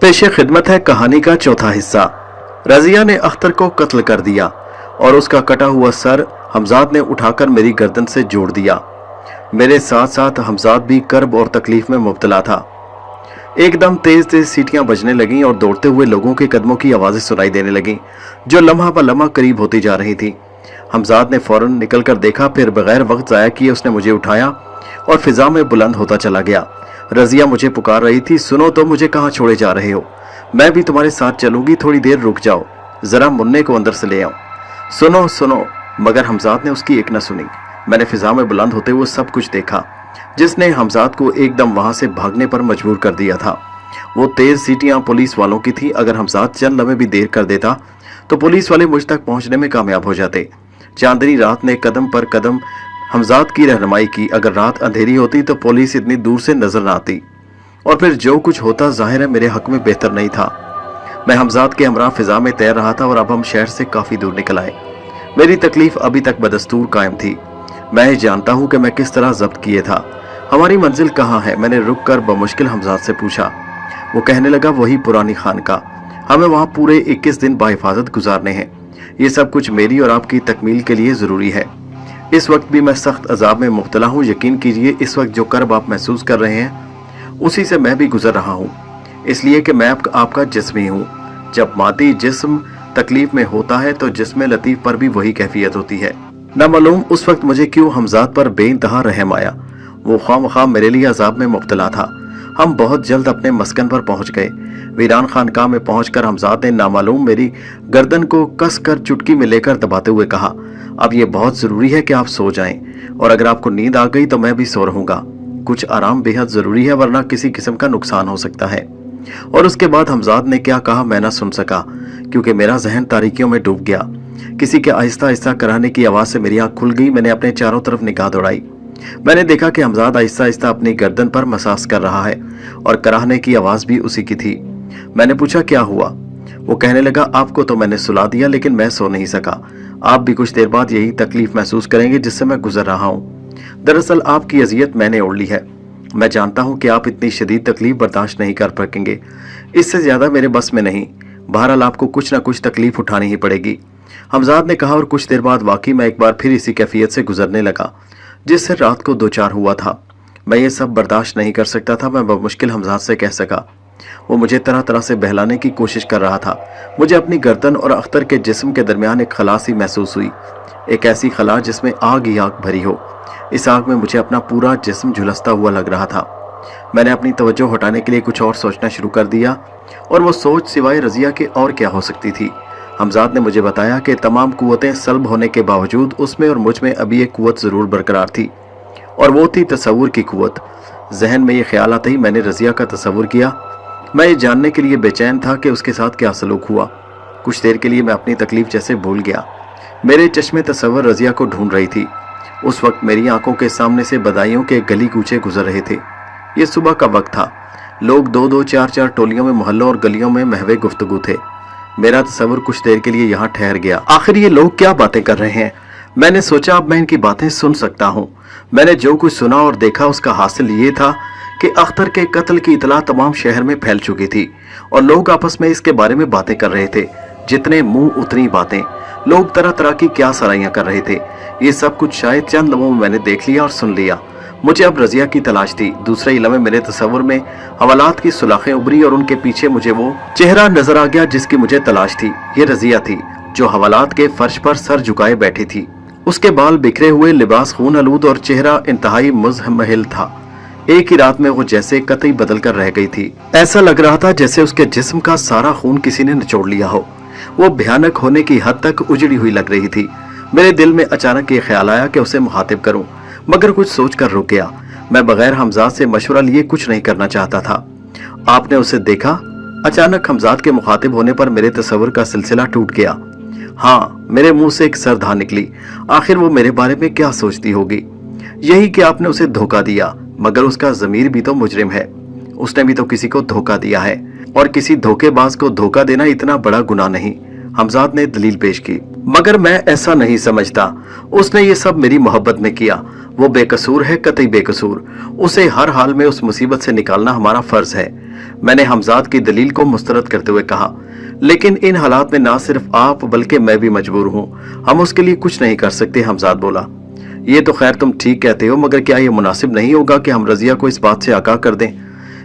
पेशे खिदमत है कहानी का चौथा हिस्सा। रजिया ने अख्तर को कत्ल कर दिया और उसका कटा हुआ सर हमजाद ने उठाकर मेरी गर्दन से जोड़ दिया। मेरे साथ साथ हमजाद भी कर्ब और तकलीफ में मुब्तला था। एकदम तेज तेज सीटियां बजने लगीं और दौड़ते हुए लोगों के कदमों की आवाजें सुनाई देने लगीं, जो लम्हा ब लम्हा करीब होती जा रही थी। हमजाद ने फौरन निकल कर देखा, फिर बगैर वक्त जाया किए उसने मुझे उठाया और फिजा में बुलंद होता चला गया। रजिया मुझे पुकार रही थी, सुनो तो, मुझे कहाँ छोड़े जा रहे हो? मैं भी तुम्हारे साथ चलूंगी, थोड़ी देर रुक जाओ, जरा मुन्ने को अंदर से ले आओ। सुनो सुनो, मगर हमजाद ने उसकी एक न सुनी। मैंने फिजा में बुलंद होते हुए सब कुछ देखा, जिसने हमजाद को एकदम वहां से भागने पर मजबूर कर दिया था। वो तेज सीटियां पुलिस वालों की थी। अगर हमजाद चंद लम्हे भी देर कर देता तो पुलिस वाले मुझ तक पहुंचने में कामयाब हो जाते। चांदनी रात ने कदम पर कदम हमजाद की रहनुमाई की। अगर रात अंधेरी होती तो पुलिस इतनी दूर से नजर न आती, और फिर जो कुछ होता जाहिर है मेरे हक में बेहतर नहीं था। मैं हमजाद के हमरा फिजा में तैर रहा था और अब हम शहर से काफी दूर निकल आए। मेरी तकलीफ अभी तक बदस्तूर कायम थी। मैं जानता हूं कि मैं किस तरह जब्त किए था। हमारी मंजिल कहाँ है? मैंने रुक कर बमुश्किल हमजाद से पूछा। वो कहने लगा, वही पुरानी खानका। हमें वहां पूरे 21 दिन बाहिफाजत गुजारने हैं। ये सब कुछ मेरी और आपकी तकमील के लिए जरूरी है। इस वक्त भी मैं सख्त अजाब में मुब्तला हूँ। यकीन कीजिए, इस वक्त जो कर्ब आप महसूस कर रहे हैं उसी से मैं भी गुजर रहा हूँ, इसलिए कि मैं आपका जिस्म ही हूँ। जब मादी जिस्म तकलीफ में होता है तो जिस्म लतीफ पर भी वही कैफियत होती है। न मालूम उस वक्त मुझे क्यों हमजाद पर बेइंतहा रहम आया। वो खामखा मेरे लिए अजाब में मुब्तला था। हम बहुत जल्द अपने मस्कन पर पहुंच गए। वीरान खानकाह में पहुंचकर हमजाद ने नामालूम मेरी गर्दन को कस कर चुटकी में लेकर दबाते हुए कहा, अब ये बहुत जरूरी है कि आप सो जाएं, और अगर आपको नींद आ गई तो मैं भी सो रहूंगा। कुछ आराम बेहद जरूरी है, वरना किसी किस्म का नुकसान हो सकता है। और उसके बाद हमजाद ने क्या कहा मैं ना सुन सका, क्योंकि मेरा जहन तारीकियों में डूब गया। किसी के आहिस्ता आहिस्ता कराने की आवाज से मेरी आंख खुल गई। मैंने अपने चारों तरफ निगाह दौड़ाई। मैंने देखा कि हमजाद आहिस्ता आहिस्ता अपनी गर्दन पर मसाज कर रहा है और कराहने की आवाज भी उसी की थी। मैंने पूछा, क्या हुआ? वो कहने लगा, आपको तो मैंने सुला दिया, लेकिन मैं सो नहीं सका। आप भी कुछ देर बाद यही तकलीफ महसूस करेंगे जिससे मैं गुजर रहा हूँ। दरअसल आपकी अजियत मैंने ओढ़ ली है। मैं जानता हूँ कि आप इतनी शदीद तकलीफ बर्दाश्त नहीं कर सकेंगे। इससे ज्यादा मेरे बस में नहीं। बहरहाल आपको कुछ ना कुछ तकलीफ उठानी ही पड़ेगी, हमजाद ने कहा। और कुछ देर बाद वाकई मैं एक बार फिर इसी कैफियत से गुजरने लगा जिससे रात को 2-4 हुआ था। मैं ये सब बर्दाश्त नहीं कर सकता था। मैं बमुश्किल हमजाद से कह सका। वो मुझे तरह तरह से बहलाने की कोशिश कर रहा था। मुझे अपनी गर्दन और अख्तर के जिस्म के दरमियान एक खला सी महसूस हुई, एक ऐसी खला जिसमें आग ही आग भरी हो। इस आग में मुझे अपना पूरा जिस्म झुलसता हुआ लग रहा था। मैंने अपनी तवज्जो हटाने के लिए कुछ और सोचना शुरू कर दिया, और वो सोच सिवाय रजिया के और क्या हो सकती थी। हमजाद ने मुझे बताया कि तमाम कुव्वतें सल्ब होने के बावजूद उसमें और मुझ में अभी एक कुव्वत जरूर बरकरार थी, और वो थी तसव्वुर की कुव्वत। जहन में ये ख्याल आते ही मैंने रजिया का तसव्वुर किया। मैं ये जानने के लिए बेचैन था कि उसके साथ क्या सलूक हुआ। कुछ देर के लिए मैं अपनी तकलीफ जैसे भूल गया। मेरे चश्मे तसव्वुर रजिया को ढूंढ रही थी। उस वक्त मेरी आंखों के सामने से बदायूं के गली कूचे गुजर रहे थे। ये सुबह का वक्त था। लोग 2-2, 4-4 टोलियों में मोहल्लों और गलियों में महवे गुफ्तगू थे। मेरा तसव्वुर कुछ देर के लिए यहाँ ठहर गया। आखिर ये लोग क्या बातें कर रहे हैं? मैंने सोचा अब मैं इनकी बातें सुन सकता हूँ। मैंने जो कुछ सुना और देखा उसका हासिल ये था कि अख्तर के कत्ल की इतला तमाम शहर में फैल चुकी थी, और लोग आपस में इसके बारे में बातें कर रहे थे। जितने मुंह उतनी बातें। लोग तरह तरह की क्या सराइयां कर रहे थे। ये सब कुछ शायद चंद लम्हों में मैंने देख लिया और सुन लिया। मुझे अब रजिया की तलाश थी। दूसरे इलमे मेरे तसव्वुर में हवालात की सुलाखें उभरी, और उनके पीछे मुझे वो चेहरा नजर आ गया जिसकी मुझे तलाश थी। ये रजिया थी जो हवालात के फर्श पर सर झुकाए बैठी थी। उसके बाल बिखरे हुए, लिबास खून आलूद और चेहरा इंतहाई मुज़हमहिल था। एक ही रात में वो जैसे कतई बदल कर रह गई थी। ऐसा लग रहा था जैसे उसके जिस्म का सारा खून किसी ने निचोड़ लिया हो। वो भयानक होने की हद तक उजड़ी हुई लग रही थी। मेरे दिल में अचानक ये ख्याल आया कि उसे मुखातिब करूं, मगर कुछ सोचकर रुक गया। मैं बगैर हमजाद से मशवरा लिए कुछ नहीं करना चाहता था। आपने उसे देखा? अचानक हमजाद के मुखातिब होने पर मेरे तसव्वुर का सिलसिला टूट गया। हाँ, मेरे मुंह से एक सरधा निकली। आखिर वो मेरे बारे में क्या सोचती होगी? यही कि आपने उसे धोखा दिया, मगर उसका ज़मीर भी तो मुजरिम है। उसने भी तो किसी को धोखा दिया है, और किसी धोखेबाज को धोखा देना इतना बड़ा गुनाह नहीं। हमजाद ने दलील पेश की। मगर मैं ऐसा नहीं समझता। उसने ये सब मेरी मोहब्बत में किया। वो बेकसूर है, कतई बेकसूर। उसे हर हाल में उस मुसीबत से निकालना हमारा फर्ज है। मैंने हमजाद की दलील को मुस्तरद करते हुए कहा, लेकिन इन हालात में ना सिर्फ आप बल्कि मैं भी मजबूर हूँ। हम उसके लिए कुछ नहीं कर सकते। हमजाद बोला, ये तो खैर तुम ठीक कहते हो, मगर क्या ये मुनासिब नहीं होगा कि हम रजिया को इस बात से आगाह कर दें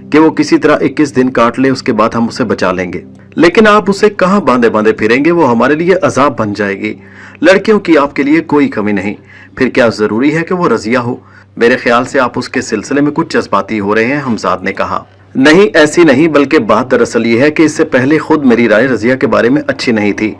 कि वो किसी तरह 21 दिन काट ले, उसके बाद हम उसे बचा लेंगे। लेकिन आप उसे कहाँ बांधे बांधे फिरेंगे, वो हमारे लिए अजाब बन जाएगी। लड़कियों की आपके लिए कोई कमी नहीं, फिर क्या जरूरी है कि वो रजिया हो? मेरे ख्याल से आप उसके सिलसिले में कुछ जज्बाती हो रहे हैं। हमजाद ने कहा, नहीं ऐसी नहीं, बल्कि बात दरअसल ये है कि इससे पहले खुद मेरी राय रजिया के बारे में अच्छी नहीं थी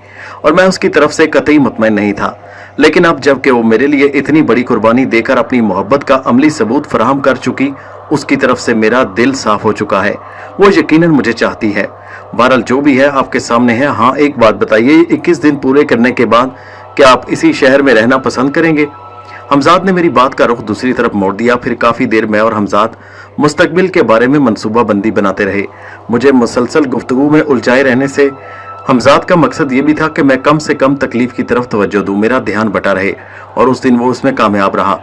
और मैं उसकी तरफ से कतई मुतमईन नहीं था। लेकिन अब जबकि वो मेरे लिए इतनी बड़ी कुर्बानी देकर अपनी मोहब्बत का अमली सबूत फराहम कर चुकी, उसकी तरफ से मेरा दिल साफ हो चुका है। वो यकीनन मुझे चाहती है। बहरहाल जो भी है आपके सामने है। हाँ, एक बात बताइए, 21 दिन पूरे करने के बाद क्या आप इसी शहर में रहना पसंद करेंगे? हमजाद ने मेरी बात का रुख दूसरी तरफ मोड़ दिया। फिर काफी देर मैं और हमजाद मुस्तकबिल के बारे में मनसूबा बंदी बनाते रहे। मुझे मुसलसल गुफ्तगू में उलझाए रहने से हमजाद का मकसद ये भी था कि मैं कम से कम तकलीफ की तरफ तवज्जो दूं, मेरा ध्यान बटा रहे, और उस दिन वो उसमें कामयाब रहा।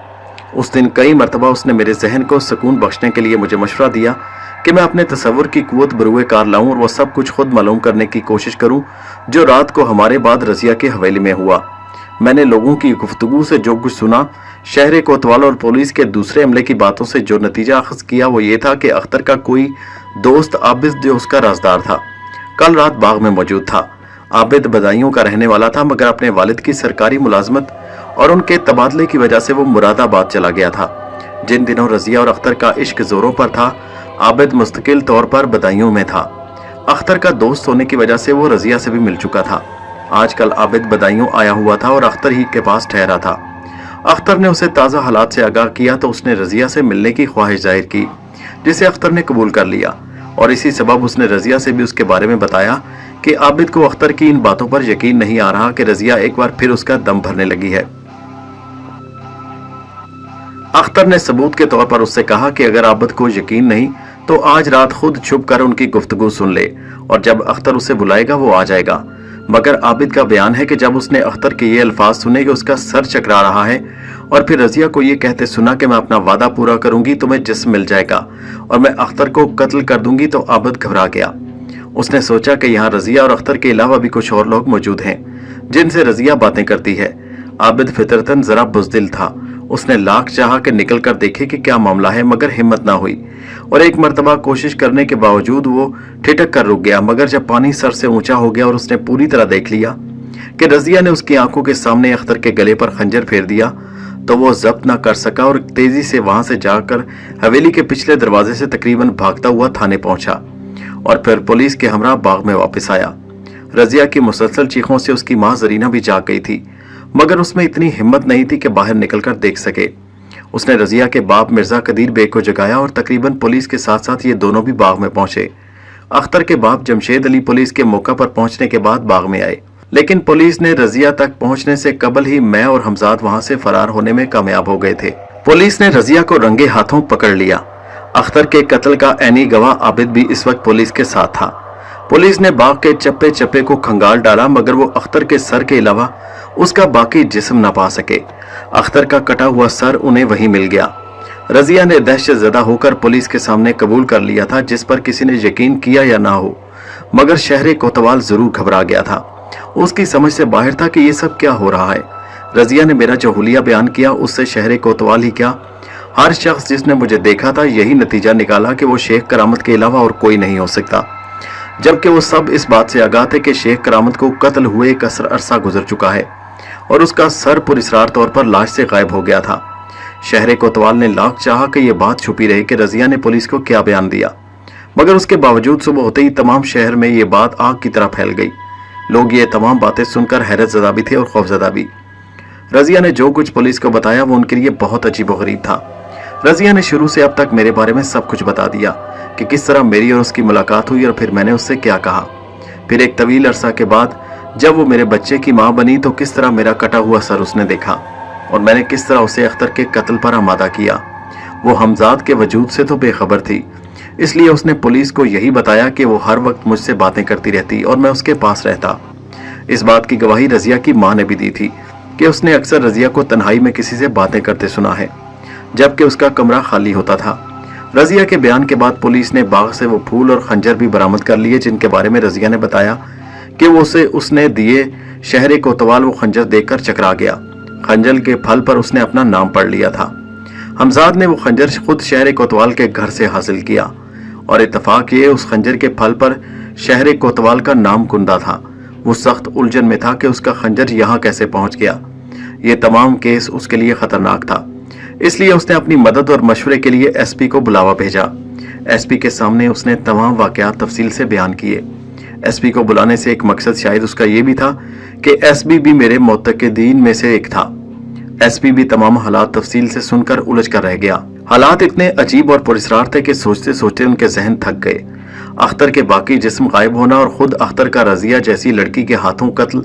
उस दिन कई मरतबा उसने मेरे जहन को सुकून बख्शने के लिए मुझे मशवरा दिया कि मैं अपने तसव्वुर की कुव्वत बरूए कार लाऊं और वो सब कुछ खुद मालूम करने की कोशिश करूं जो रात को हमारे बाद रजिया की हवेली में हुआ। मैंने लोगों की गुफ्तगू से जो कुछ सुना, शहर कोतवाल और पुलिस के दूसरे अमले की बातों से जो नतीजा अखज़ किया, वो ये था कि अख्तर का कोई दोस्त आबिद जो उसका राजदार था, कल रात बाग में मौजूद था। आबिद बदायूं का रहने वाला था, मगर अपने वालिद की सरकारी मुलाजमत और उनके तबादले की वजह से वो मुरादाबाद चला गया था। जिन दिनों रजिया और अख्तर का इश्क जोरों पर था, आबिद मुस्तकिल तौर पर बदायूं में था। अख्तर का दोस्त होने की वजह से वो रजिया से भी मिल चुका था। आजकल आबिद बदायूं आया हुआ था और अख्तर ही के पास ठहरा था। अख्तर ने उसे ताज़ा हालात से आगाह किया तो उसने रजिया से मिलने की ख्वाहिश जाहिर की, जिसे अख्तर ने कबूल कर लिया, और इसी सबब उसने रजिया से भी उसके बारे में बताया कि आबिद को अख्तर की इन बातों पर यकीन नहीं आ रहा कि रजिया एक बार फिर उसका दम भरने लगी है। अख्तर ने सबूत के तौर पर उससे कहा कि अगर आबिद को यकीन नहीं तो आज रात खुद छुप कर उनकी गुफ्तगू सुन ले, और जब अख्तर उसे बुलाएगा वो आ जाएगा। मगर आबिद का बयान है कि जब उसने अख्तर के ये अल्फाज सुने कि उसका सर चकरा रहा है, और फिर रजिया को ये कहते सुना कि मैं अपना वादा पूरा करूंगी, तुम्हें जिस्म मिल जाएगा और मैं अख्तर को कत्ल कर दूंगी, तो आबिद घबरा गया। उसने सोचा कि यहाँ रजिया और अख्तर के अलावा भी कुछ और लोग मौजूद हैं जिनसे रजिया बातें करती है। आबिद फितरतन जरा बुज़दिल था। उसने लाख चाहा कि निकल कर देखे कि क्या मामला है, मगर हिम्मत ना हुई, और एक मर्तबा कोशिश करने के बावजूद वो ठिठक कर रुक गया। मगर जब पानी सर से ऊंचा हो गया और उसने पूरी तरह देख लिया कि रजिया ने उसकी आंखों के सामने अख्तर के गले पर खंजर फेर दिया, तो वो जब्त न कर सका और तेजी से वहां से जाकर हवेली के पिछले दरवाजे से तकरीबन भागता हुआ थाने पहुंचा और फिर पुलिस के हमरा बाग में वापस आया। रजिया की मुसलसल चीखों से उसकी माँ जरीना भी जाग गई थी, मगर उसमें इतनी हिम्मत नहीं थी कि बाहर निकलकर देख सके। उसने रजिया के बाप मिर्जा कदीर बेग को जगाया और तकरीबन पुलिस के साथ साथ ये दोनों भी बाग में पहुंचे। अख्तर के बाप जमशेद अली पुलिस के मौका पर पहुंचने के बाद बाग में आए, लेकिन पुलिस ने रजिया तक पहुंचने से कबल ही मैं और हमजाद वहां से फरार होने में कामयाब हो गए थे। पुलिस ने रजिया को रंगे हाथों पकड़ लिया। अख्तर के कत्ल का ऐनी गवाह आबिद भी इस वक्त पुलिस के साथ था। पुलिस ने बाग के चप्पे चप्पे को खंगाल डाला, मगर वो अख्तर के सर के अलावा उसका बाकी जिस्म न पा सके। अख्तर का कटा हुआ सर उन्हें वहीं मिल गया। रजिया ने दहशत ज़दा होकर पुलिस के सामने कबूल कर लिया था, जिस पर किसी ने यकीन किया या ना हो, मगर शहर कोतवाल जरूर घबरा गया था। उसकी समझ से बाहर था कि ये सब क्या हो रहा है। रजिया ने मेरा जो हुलिया बयान किया उससे शहर कोतवाल ही क्या, हर शख्स जिसने मुझे देखा था यही नतीजा निकाला कि वो शेख करामत के अलावा और कोई नहीं हो सकता, जबकि वो सब इस बात से आगाह थे कि शेख करामत को कत्ल हुए एक अरसा गुजर चुका है और उसका सर पुरस्रार तौर पर लाश से गायब हो गया था। शहर कोतवाल ने लाख चाहा कि यह बात छुपी रहे कि रजिया ने पुलिस को क्या बयान दिया, मगर उसके बावजूद सुबह होते ही तमाम शहर में ये बात आग की तरह फैल गई। लोग ये तमाम बातें सुनकर हैरत ज़दा भी थे और खौफज़दा भी। रजिया ने जो कुछ पुलिस को बताया वो उनके लिए बहुत अजीबोगरीब था। रजिया ने शुरू से अब तक मेरे बारे में सब कुछ बता दिया कि किस तरह मेरी और उसकी मुलाकात हुई और फिर मैंने उससे क्या कहा। फिर एक तवील अरसा के बाद जब वो मेरे बच्चे की माँ बनी तो किस तरह मेरा कटा हुआ सर उसने देखा और मैंने किस तरह उसे अख्तर के कत्ल पर आमादा किया। वो हमजाद के वजूद से तो बेखबर थी, इसलिए उसने पुलिस को यही बताया कि वो हर वक्त मुझसे बातें करती रहती और मैं उसके पास रहता। इस बात की गवाही रजिया की मां ने भी दी थी कि उसने अक्सर रजिया को तन्हाई में किसी से बातें करते सुना है, जबकि उसका कमरा खाली होता था। रजिया के बयान के बाद पुलिस ने बाग से वो फूल और खंजर भी बरामद कर लिए, जिनके बारे में रजिया ने बताया कि उसने दिए शहर कोतवाल वो खंजर देखकर चकरा गया। खंजर के फल पर उसने अपना नाम पढ़ लिया था। हमजाद ने वो खंजर खुद शहर कोतवाल के घर से हासिल किया और इत्तफाक ये उस खंजर के फल पर शहर कोतवाल का नाम कुंदा था। वो सख्त उलझन में था कि उसका खंजर यहाँ कैसे पहुंच गया। ये तमाम केस उसके लिए खतरनाक था, इसलिए उसने अपनी मदद और मशवरे के लिए एसपी को बुलावा भेजा। एसपी के सामने उसने तमाम वाकयात तफसील से बयान किए। एसपी को बुलाने से एक मकसद शायद उसका ये भी था कि एसपी भी मेरे मुतक़िदीन में से एक था। एसपी भी तमाम हालात तफसील से सुनकर उलझ कर रह गया। हालात इतने अजीब और पुरस्कार थे कि सोचते सोचते उनके जहन थक गए। अख्तर के बाकी जिस्म गायब होना और खुद अख्तर का रजिया जैसी लड़की के हाथों कत्ल,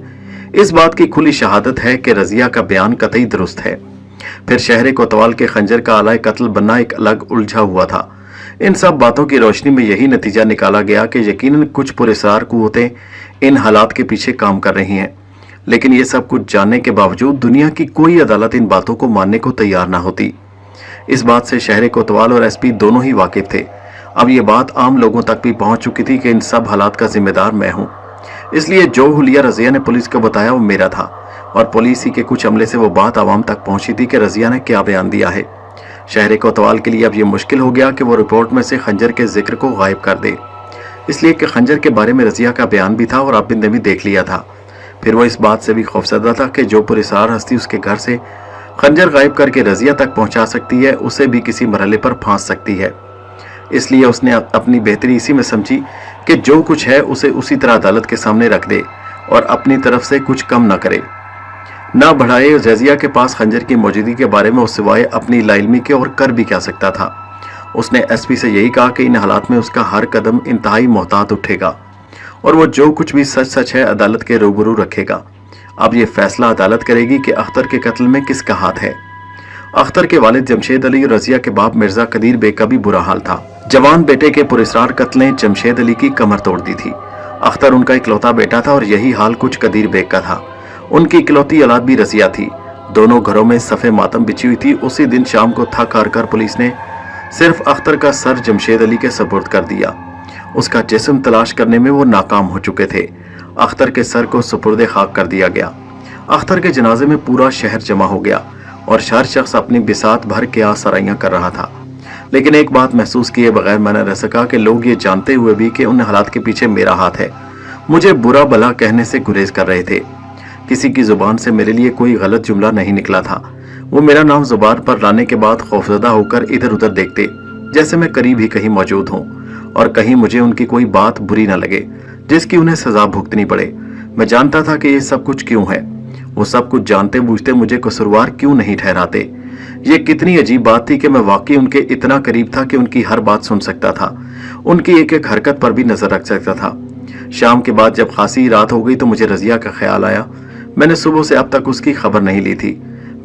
इस बात की खुली शहादत है कि रजिया का बयान कतई दुरुस्त है। फिर शहर कोतवाल के खंजर का आलाए कत्ल बनना एक अलग उलझा हुआ था। इन सब बातों की रोशनी में यही नतीजा निकाला गया कि यकीनन कुछ पुरस्कार कुव्वतें इन हालात के पीछे काम कर रही हैं, लेकिन ये सब कुछ जानने के बावजूद दुनिया की कोई अदालत इन बातों को मानने को तैयार ना होती। इस बात से शहर कोतवाल और एसपी दोनों ही वाकिफ थे। अब ये बात आम लोगों तक भी पहुंच चुकी थी कि इन सब हालात का जिम्मेदार मैं हूं। इसलिए जो हुलिया रजिया ने पुलिस को बताया वो मेरा था, और पुलिस ही के कुछ अमले से वो बात आवाम तक पहुंची थी कि रजिया ने क्या बयान दिया है। शहर कोतवाल के लिए अब ये मुश्किल हो गया कि वो रिपोर्ट में से खंजर के जिक्र को गायब कर दे, इसलिए कि खंजर के बारे में रजिया का बयान भी था और आबिद ने भी देख लिया था। फिर वो इस बात से भी खौफजदा था कि जो पुरस्कार हस्ती उसके घर से खंजर गायब करके रजिया तक पहुंचा सकती है, उसे भी किसी मरहले पर फांस सकती है। इसलिए उसने अपनी बेहतरी इसी में समझी कि जो कुछ है उसे उसी तरह अदालत के सामने रख दे और अपनी तरफ से कुछ कम न करे, ना बढ़ाए। रजिया के पास खंजर की मौजूदगी के बारे में उस सिवाय अपनी लाइल्मी के और कर भी क्या सकता था। उसने एसपी से यही कहा कि इन हालात में उसका हर कदम इंतहाई मोहतात उठेगा और वो जो कुछ भी सच सच है अदालत के रूबरू रखेगा। अब ये फैसला अदालत करेगी कि अख्तर के कत्ल में किसका हाथ है। अख्तर के वालिद जमशेद अली और रजिया के बाप मिर्जा कदीर बेग का भी बुरा हाल था। जवान बेटे के पुरस्कार कत्ल ने जमशेद अली की कमर तोड़ दी थी। अख्तर उनका इकलौता बेटा था और यही हाल कुछ कदीर बेग का था। उनकी इकलौती औलाद भी रजिया थी। दोनों घरों में सफ़े मातम बिछी हुई थी। उसी दिन शाम को थक हार कर पुलिस ने सिर्फ अख्तर का सर जमशेद अली के सपुर्द कर दिया। उसका जिस्म तलाश करने में वो नाकाम हो चुके थे। अख्तर के सर को सुपुर्द खाक कर दिया गया। अख्तर के जनाजे में पूरा शहर जमा हो गया और हर शख्स अपनी बिसात भर के आसराइयां कर रहा था। लेकिन एक बात महसूस किए बगैर मैं न रह सका कि लोग ये जानते हुए भी कि उन हालात के पीछे मेरा हाथ है, मुझे बुरा भला कहने से गुरेज कर रहे थे। किसी की जुबान से मेरे लिए कोई गलत जुमला नहीं निकला था। वो मेरा नाम जुबान पर लाने के बाद खौफजदा होकर इधर उधर देखते, जैसे मैं करीब ही कहीं मौजूद हूँ और कहीं मुझे उनकी कोई बात बुरी न लगे जिसकी उन्हें सजा भुगतनी पड़े। मैं जानता था कि ये सब कुछ क्यों है। वो सब कुछ जानते बूझते मुझे कसूरवार क्यों नहीं ठहराते। ये कितनी अजीब बात थी कि मैं वाकई उनके इतना करीब था कि उनकी हर बात सुन सकता था, उनकी एक एक हरकत पर भी नजर रख सकता था। शाम के बाद जब खासी रात हो गई तो मुझे रजिया का ख्याल आया। मैंने सुबह से अब तक उसकी खबर नहीं ली थी।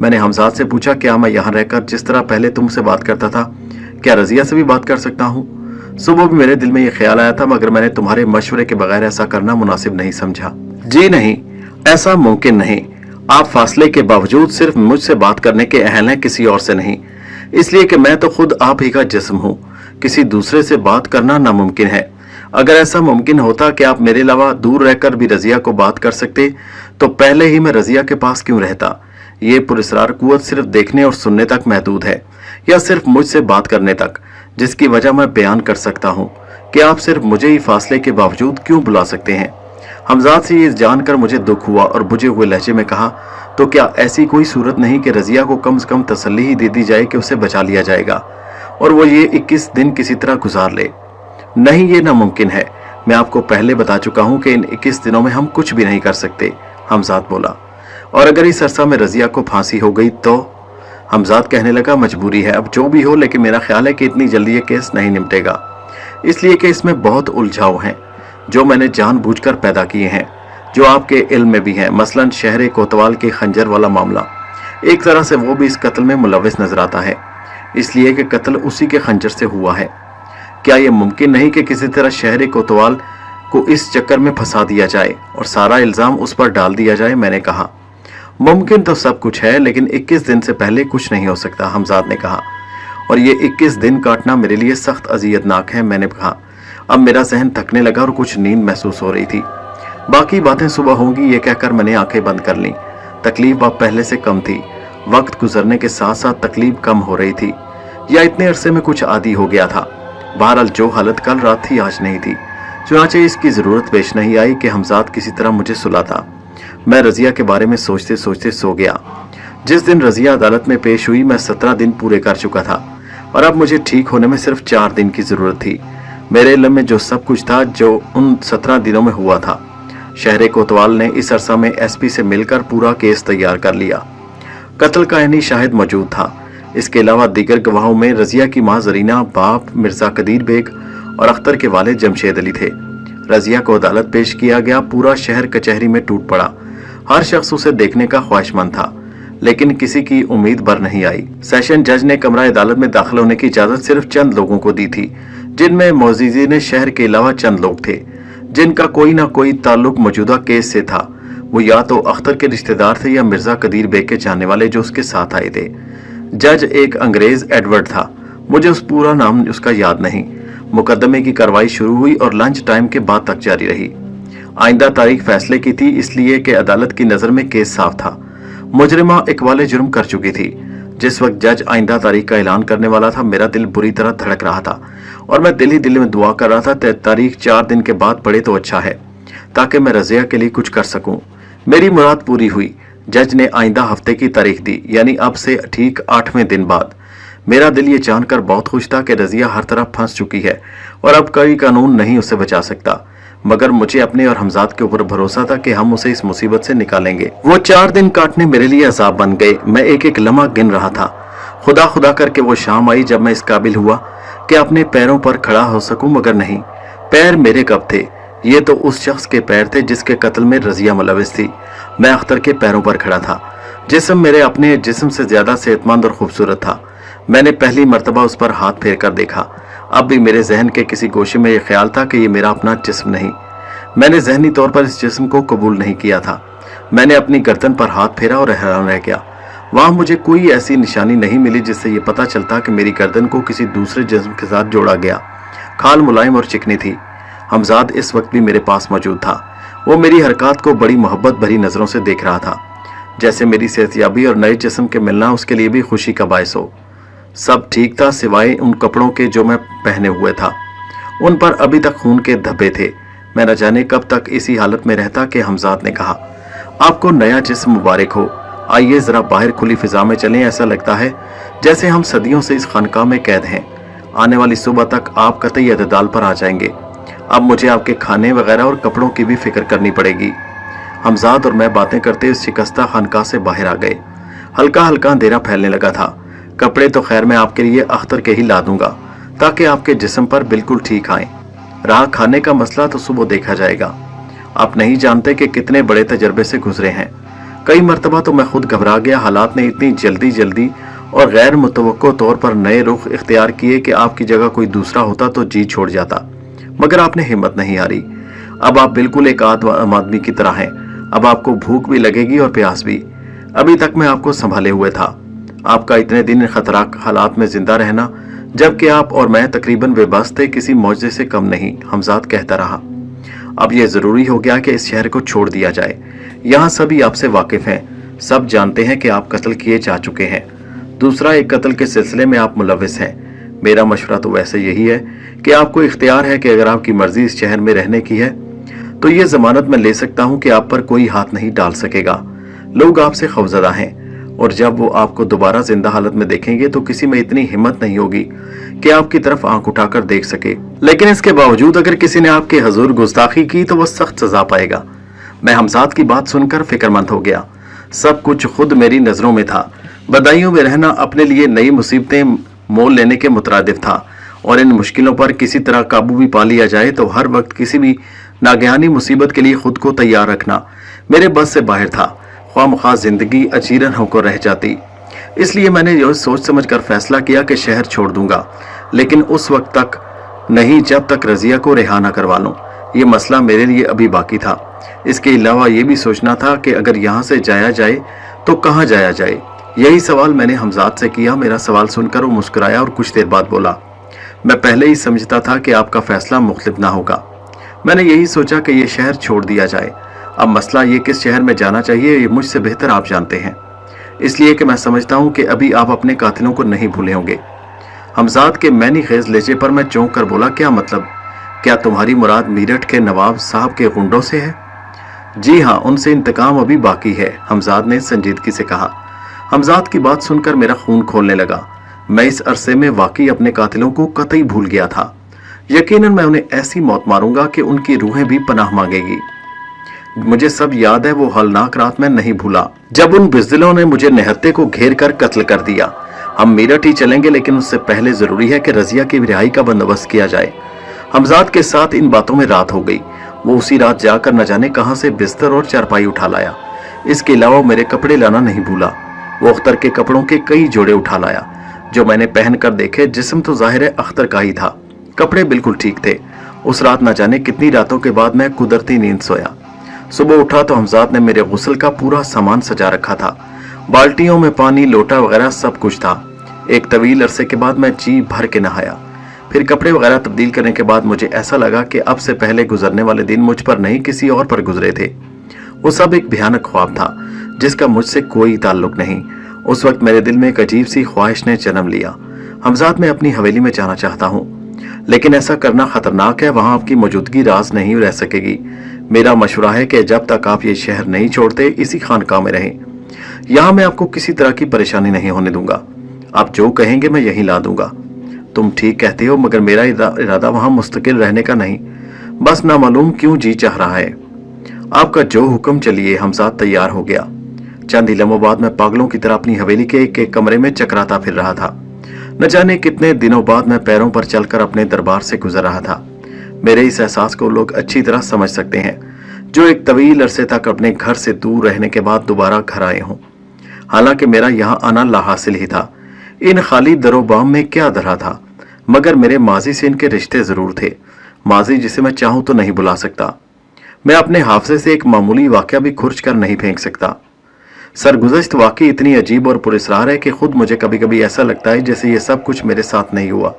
मैंने हमजाद से पूछा, क्या मैं यहाँ रहकर जिस तरह पहले तुमसे बात करता था, क्या रजिया से भी बात कर सकता हूँ? सुबह भी मेरे दिल में ये ख्याल आया था, मगर मैंने तुम्हारे मशवरे के बगैर ऐसा करना मुनासिब नहीं समझा। जी नहीं, ऐसा मुमकिन नहीं। आप फासले के बावजूद सिर्फ मुझसे बात करने के अहल हैं, किसी और से नहीं। इसलिए कि मैं तो खुद आप ही का जिस्म हूँ। किसी दूसरे से बात करना नामुमकिन है। अगर ऐसा मुमकिन होता कि आप मेरे अलावा दूर रहकर भी रजिया को बात कर सकते तो पहले ही मैं रजिया के पास क्यों रहता। ये पुरस्कार कुव्वत सिर्फ देखने और सुनने तक महदूद है, या सिर्फ मुझसे बात करने तक, जिसकी वजह मैं बयान कर सकता हूँ कि आप सिर्फ मुझे ही फासले के बावजूद क्यों बुला सकते हैं। हमजाद से ये जानकर मुझे दुख हुआ और बुझे हुए लहजे में कहा, तो क्या ऐसी कोई सूरत नहीं कि रजिया को कम से कम तसल्ली ही दे दी जाए कि उसे बचा लिया जाएगा और वो ये 21 दिन किसी तरह गुजार ले? नहीं, ये नामुमकिन है। मैं आपको पहले बता चुका हूँ कि इन 21 दिनों में हम कुछ भी नहीं कर सकते, हमजाद बोला। और अगर इस अरसा में रजिया को फांसी हो गई तो? हमजाद कहने लगा, मजबूरी है, अब जो भी हो, लेकिन मेरा ख्याल है कि इतनी जल्दी ये केस नहीं निपटेगा, इसलिए कि इसमें बहुत उलझाव हैं जो मैंने जानबूझकर पैदा किए हैं, जो आपके इल्म में भी हैं। मसलन शहर कोतवाल के खंजर वाला मामला, एक तरह से वो भी इस कत्ल में मुलविस नजर आता है, इसलिए कि कत्ल उसी के खंजर से हुआ है। क्या यह मुमकिन नहीं कि किसी तरह शहर कोतवाल को इस चक्कर में फंसा दिया जाए और सारा इल्जाम उस पर डाल दिया जाए। मैंने कहा, मुमकिन तो सब कुछ है, लेकिन 21 दिन से पहले कुछ नहीं हो सकता, हमजाद ने कहा। और ये 21 दिन काटना मेरे लिए सख्त अजियतनाक है, मैंने कहा। अब मेरा जहन थकने लगा और कुछ नींद महसूस हो रही थी। बाकी बातें सुबह होंगी ये कहकर मैंने आंखें बंद कर लीं। तकलीफ अब पहले से कम थी। वक्त गुजरने के साथ साथ तकलीफ कम हो रही थी, या इतने अरसे में कुछ आदी हो गया था। बहरहाल जो हालत कल रात थी आज नहीं थी। चुनाचे इसकी जरूरत पेश नहीं आई कि हमजाद किसी तरह मुझे सुलाता। मैं रजिया के बारे में सोचते सोचते सो गया। जिस दिन रजिया अदालत में पेश हुई मैं 17 दिन पूरे कर चुका था और अब मुझे ठीक होने में सिर्फ 4 दिन की जरूरत थी। मेरे इल्म में जो सब कुछ था जो उन 17 दिनों में हुआ था। शहर कोतवाल ने इस अरसा में एसपी से मिलकर पूरा केस तैयार कर लिया। कत्ल का यानी शाहिद मौजूद था। इसके अलावा दीगर गवाहों में रजिया की मां जरीना, बाप मिर्जा कदीर बेग और अख्तर के वालिद जमशेद अली थे। रजिया को अदालत पेश किया गया। पूरा शहर कचहरी में टूट पड़ा। हर शख्स उसे देखने का ख्वाहिशमंद था, लेकिन किसी की उम्मीद भर नहीं आई। सेशन जज ने कमरा अदालत में दाखिल होने की इजाजत सिर्फ चंद लोगों को दी थी, जिनमें मोअज़्ज़िज़ीन शहर के अलावा चंद लोग थे जिनका कोई ना कोई ताल्लुक मौजूदा केस से था। वो या तो अख्तर के रिश्तेदार थे या मिर्जा कदीर बेग के जानने वाले जो उसके साथ आए थे। जज एक अंग्रेज एडवर्ड था। मुझे उस पूरा नाम उसका याद नहीं। मुकदमे की कार्रवाई शुरू हुई और लंच टाइम के बाद तक जारी रही। आइंदा तारीख फैसले की थी, इसलिए कि अदालत की नजर में केस साफ था। मुजरिमा इकबाल जुर्म कर चुकी थी। जिस वक्त जज आइंदा तारीख का ऐलान करने वाला था मेरा दिल बुरी तरह धड़क रहा था और मैं दिल ही दिल में दुआ कर रहा था तारीख 4 दिन के बाद पड़े तो अच्छा है, ताकि मैं रजिया के लिए कुछ कर सकूं। मेरी मुराद पूरी हुई। जज ने आइंदा हफ्ते की तारीख दी, यानी अब से ठीक 8वें दिन बाद। मेरा दिल ये जानकर बहुत खुश था कि रजिया हर तरफ फंस चुकी है और अब कोई कानून नहीं उसे बचा सकता, मगर मुझे अपने और हमजाद के ऊपर भरोसा था कि हम उसे इस मुसीबत से निकालेंगे। वो 4 दिन काटने मेरे लिए अजाब बन गए। मैं एक एक लम्हा गिन रहा था। खुदा खुदा करके वो शाम आई जब मैं इस काबिल हुआ कि अपने पैरों पर खड़ा हो सकूं, मगर नहीं। पैर मेरे कब थे? ये तो उस शख्स के पैर थे जिसके कत्ल में रजिया मुलविस थी। मैं अख्तर के पैरों पर खड़ा था। जिस्म मेरे अपने जिस्म से ज्यादा सेहतमंद और खूबसूरत था। मैंने पहली मर्तबा उस पर हाथ फेर कर देखा। अब भी मेरे जहन के किसी गोशे में यह ख्याल था कि ये मेरा अपना जिस्म नहीं। मैंने जहनी तौर पर इस जिस्म को कबूल नहीं किया था। मैंने अपनी गर्दन पर हाथ फेरा और हैरान रह गया। वहां मुझे कोई ऐसी निशानी नहीं मिली जिससे ये पता चलता कि मेरी गर्दन को किसी दूसरे जिस्म के साथ जोड़ा गया। खाल मुलायम और चिकनी थी। हमजाद इस वक्त भी मेरे पास मौजूद था। वो मेरी हरकत को बड़ी मोहब्बत भरी नजरों से देख रहा था, जैसे मेरी सेहतयाबी और नए जिस्म के मिलना उसके लिए भी खुशी का बायस हो। सब ठीक था सिवाय उन कपड़ों के जो मैं पहने हुए था। उन पर अभी तक खून के धब्बे थे। मैं न जाने कब तक इसी हालत में रहता कि हमजाद ने कहा, आपको नया जिस्म मुबारक हो। आइए जरा बाहर खुली फिजा में चलें। ऐसा लगता है जैसे हम सदियों से इस खानकाह में कैद हैं। आने वाली सुबह तक आप कतई अतदाल पर आ जाएंगे। अब मुझे आपके खाने वगैरह और कपड़ों की भी फिक्र करनी पड़ेगी। हमजाद और मैं बातें करते उस शिकस्ता खानकाह से बाहर आ गए। हल्का हल्का अंधेरा फैलने लगा था। कपड़े तो खैर मैं आपके लिए अख्तर के ही ला दूंगा, ताकि आपके जिस्म पर बिल्कुल ठीक आए। रहा खाने का मसला तो सुबह देखा जाएगा। आप नहीं जानते कि कितने बड़े तजर्बे से गुजरे हैं। कई मरतबा तो मैं खुद घबरा गया। हालात ने इतनी जल्दी और गैर मुतवक्को तौर पर नए रुख इख्तियार किए कि आपकी जगह कोई दूसरा होता तो जी छोड़ जाता, मगर आपने हिम्मत नहीं हारी। अब आप बिल्कुल एक आम आदमी की तरह हैं। अब आपको भूख भी लगेगी और प्यास भी। अभी तक मैं आपको संभाले हुए था। आपका इतने दिन खतरनाक हालात में जिंदा रहना, जबकि आप और मैं तकरीबन बेबस थे, किसी मौजज़े से कम नहीं, हमजाद कहता रहा। अब यह जरूरी हो गया कि इस शहर को छोड़ दिया जाए। यहाँ सभी आपसे वाकिफ हैं। सब जानते हैं कि आप कत्ल किए जा चुके हैं। दूसरा, एक कत्ल के सिलसिले में आप मुलविस हैं। मेरा मशवरा तो वैसे यही है कि आपको इख्तियार है कि अगर आपकी मर्जी इस शहर में रहने की है तो ये जमानत मैं ले सकता हूँ कि आप पर कोई हाथ नहीं डाल सकेगा। लोग आपसे खौफजदा हैं और जब वो आपको दोबारा जिंदा हालत में देखेंगे तो किसी में इतनी हिम्मत नहीं होगी कि आपकी तरफ आंख उठाकर देख सके। लेकिन इसके बावजूद अगर किसी ने आपके हजूर गुस्ताखी की तो वह सख्त सजा पाएगा। मैं हमजाद की बात सुनकर फिक्रमंद हो गया। सब कुछ खुद मेरी नजरों में था। बदायूं में रहना अपने लिए नई मुसीबतें मोल लेने के मुतरादिफ था और इन मुश्किलों पर किसी तरह काबू भी पा लिया जाए तो हर वक्त किसी भी नागहानी मुसीबत के लिए खुद को तैयार रखना मेरे बस से बाहर था। ख्वामख्वाह जिंदगी अचीरन होकर रह जाती। इसलिए मैंने यह सोच समझकर फैसला किया कि शहर छोड़ दूंगा, लेकिन उस वक्त तक नहीं जब तक रजिया को रिहा न करवा लूं। ये मसला मेरे लिए अभी बाकी था। इसके अलावा ये भी सोचना था कि अगर यहाँ से जाया जाए तो कहाँ जाया जाए। यही सवाल मैंने हमजाद से किया। मेरा सवाल सुनकर वो मुस्कुराया और कुछ देर बाद बोला, मैं पहले ही समझता था कि आपका फैसला मुख्तलिफ ना होगा। मैंने यही सोचा कि ये शहर छोड़ दिया जाए। अब मसला ये किस शहर में जाना चाहिए ये मुझसे बेहतर आप जानते हैं, इसलिए कि मैं समझता हूँ कि अभी आप अपने कातिलों को नहीं भूले होंगे। हमजाद के मैनी खेज लहजे पर मैं चौंक कर बोला, क्या मतलब? क्या तुम्हारी मुराद मीरठ के नवाब साहब के गुंडों से है? जी हाँ, उनसे इंतकाम अभी बाकी है, हमजाद ने संजीदगी से कहा। हमजाद की बात सुनकर मेरा खून खोलने लगा। मैं इस अरसे में वाकई अपने कातिलों को कतई भूल गया था। यकीनन मैं उन्हें ऐसी मौत मारूंगा कि उनकी रूहें भी पनाह मांगेगी। मुझे सब याद है, वो हौलनाक रात में नहीं भूला जब उन बुज़दिलों ने मुझे निहत्ते को घेर कर कत्ल कर दिया। हम मीरठ ही चलेंगे, लेकिन उससे पहले जरूरी है कि रजिया की रिहाई का बंदोबस्त किया जाए। हमजाद के साथ इन बातों में रात हो गई। वो उसी रात जाकर न जाने कहां से बिस्तर और चारपाई उठा लाया। इसके अलावा मेरे कपड़े लाना नहीं भूला। वो अख्तर के कपड़ों के कई जोड़े उठा लाया जो मैंने पहन कर देखे। जिस्म तो जाहिर है अख्तर का ही था, कपड़े बिल्कुल ठीक थे। उस रात न जाने कितनी रातों के बाद मैं कुदरती नींद सोया। सुबह उठा तो हमजाद ने मेरे गुस्ल का पूरा सामान सजा रखा था। बाल्टियों में पानी, लोटा वगैरह सब कुछ था। एक तवील अरसे के बाद मैं जी भर के नहाया। फिर कपड़े वगैरह तब्दील करने के बाद मुझे ऐसा लगा कि अब से पहले गुजरने वाले दिन मुझ पर नहीं किसी और पर गुजरे थे। वो सब एक भयानक ख्वाब था जिसका मुझसे कोई ताल्लुक नहीं। उस वक्त मेरे दिल में एक अजीब सी ख्वाहिश ने जन्म लिया। हमजाद, मैं अपनी हवेली में जाना चाहता हूँ, लेकिन ऐसा करना खतरनाक है। वहां आपकी मौजूदगी राज नहीं रह सकेगी। मेरा मशवरा है कि जब तक आप ये शहर नहीं छोड़ते इसी खानकाह में रहें। यहाँ मैं आपको किसी तरह की परेशानी नहीं होने दूंगा। आप जो कहेंगे मैं यहीं ला दूंगा। तुम ठीक कहते हो, मगर मेरा इरादा वहां मुस्तकिल रहने का नहीं, बस नामालूम क्यों जी चाह रहा है। आपका जो हुक्म, चलिए। हमजाद तैयार हो गया। चंद ही लम्हों बाद मैं पागलों की तरह अपनी हवेली के एक कमरे में चकराता फिर रहा था। न जाने कितने दिनों बाद मैं पैरों पर चलकर अपने दरबार से गुजर रहा था। मेरे इस एहसास को लोग अच्छी तरह समझ सकते हैं जो एक तवील अरसे तक अपने घर से दूर रहने के बाद दोबारा घर आए हों। हालांकि मेरा यहाँ आना लाहासिल ही था। इन खाली दरोबाम में क्या धरा था, मगर मेरे माजी से इनके रिश्ते जरूर थे। माजी जिसे मैं चाहूं तो नहीं बुला सकता। मैं अपने हाफजे से एक मामूली वाकया भी खुर्च कर नहीं फेंक सकता। सरगुज़श्त वाकई इतनी अजीब और पुरस्रार है कि खुद मुझे कभी कभी ऐसा लगता है जैसे ये सब कुछ मेरे साथ नहीं हुआ।